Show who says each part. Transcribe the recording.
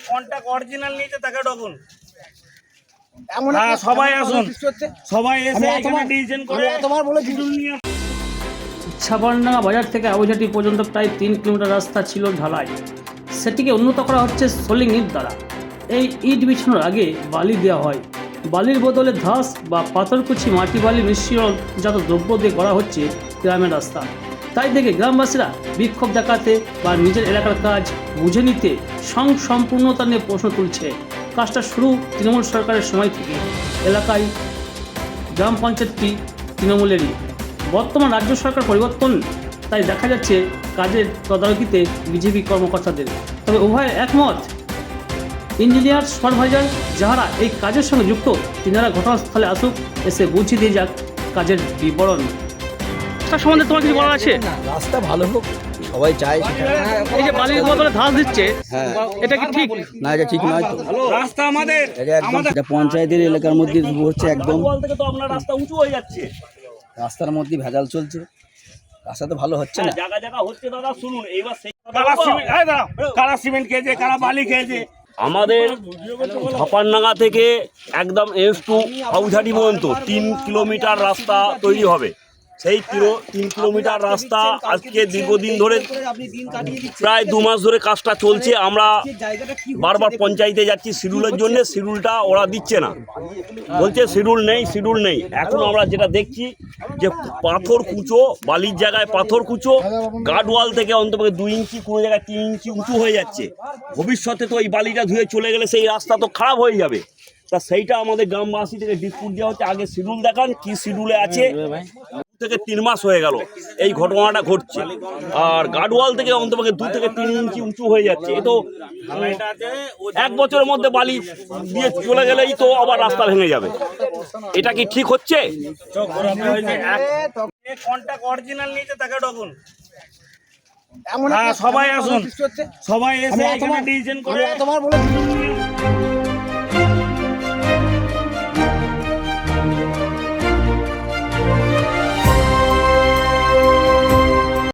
Speaker 1: Contact original নিতে তাকে ডকুন
Speaker 2: এমন
Speaker 1: সবাই আসুন, সবাই এসে এখানে ডিসিশন করে
Speaker 2: তোমার বলে
Speaker 3: ছাপান্ডাঙ্গা বাজার থেকে আবুঝাটি পর্যন্ত প্রায় 3 কিলোমিটার রাস্তা ছিল ঢালাই। সেটিকে উন্নত করা হচ্ছে সোলিং ইট দ্বারা। এই ইট বিছানোর আগে বালি দেওয়া হয়। বালির বদলে ধাস বা পাথরকুচি মাটি বালি মিশ্রণজাত দ্রব্য দিয়ে করা হচ্ছে গ্রামের রাস্তা। তাই থেকে গ্রামবাসীরা বিক্ষোভ দেখাতে বা নিজের এলাকার কাজ বুঝে নিতে সম্পূর্ণতা নিয়ে প্রশ্ন তুলছে। কাজটা শুরু তৃণমূল সরকারের সময় থেকে। এলাকায় গ্রাম পঞ্চায়েতটি তৃণমূলেরই। বর্তমান রাজ্য সরকার পরিবর্তন, তাই দেখা যাচ্ছে কাজের তদারকিতে বিজেপি কর্মকর্তাদের। তবে উভয়ের একমত, ইঞ্জিনিয়ার সুপারভাইজার যাহারা এই কাজের সঙ্গে যুক্ত তিনারা ঘটনাস্থলে আসুক, এসে বুঝিয়ে দিয়ে যাক কাজের বিবরণ। তার সম্বন্ধে তোমার কিছু বলার আছে?
Speaker 2: রাস্তা ভালো হোক, সবাই চায়।
Speaker 3: এই যে বালির বদলে ধাস দিচ্ছে, এটা কি ঠিক?
Speaker 2: না, এটা ঠিক নয় তো।
Speaker 1: রাস্তা আমাদের
Speaker 2: এটা পঞ্চায়েতের এলাকার মধ্যে হচ্ছে, একদম
Speaker 1: ওয়াল থেকে তো আপনার রাস্তা উঁচু হয়ে যাচ্ছে।
Speaker 2: রাস্তার মধ্যে ভেজাল চলছে, রাস্তা তো ভালো হচ্ছে না।
Speaker 1: জায়গা জায়গা হচ্ছে দাদা, শুনুন এইবার কারা সিমেন্ট খেয়েছে, কারা বালি খেয়েছে। আমাদের ছাপান্ডাঙ্গা থেকে একদম এস টু আবুঝাটি পর্যন্ত 3 কিলোমিটার রাস্তা তৈরি হবে। সেই 3 কিলোমিটার রাস্তা আজকে দীর্ঘদিন ধরে প্রায় 2 মাস ধরে কাজটা চলছে। আমরা বারবার পঞ্চায়েতে যাচ্ছি শিডিউলের জন্য, শিডিউলটা ওরা দিচ্ছে না, বলছে শিডিউল নেই। এখন আমরা যেটা দেখছি যে পাথর কুচো, বালির জায়গায় পাথর কুচো, গার্ডওয়াল থেকে অন্তত 2 ইঞ্চি, কোনো জায়গায় 3 ইঞ্চি উঁচু হয়ে যাচ্ছে। ভবিষ্যতে তো এই বালিটা ধুয়ে চলে গেলে সেই রাস্তা তো খারাপ হয়ে যাবে। তা সেইটা আমাদের গ্রামবাসী থেকে ডিসপুট দেওয়া হচ্ছে। আগে শিডিউল দেখান, কি শিডিউলে আছে। 2 থেকে 3 মাস হয়ে গেল এই ঘটনাটা ঘটছে, আর গার্ডওয়াল থেকে অন্তত 2 থেকে 3 ইঞ্চি উঁচু হয়ে যাচ্ছে। এ তো 1 বছরের মধ্যে বালি দিয়ে চলে গেলেই তো আবার রাস্তা ভেঙে যাবে। এটা কি ঠিক হচ্ছে? কন্টাক্ট অরিজিনাল নিতে তাকে ডকুন সবাই আসুন, সবাই এসে এখানে ডিসিশন করে
Speaker 2: তোমার বলে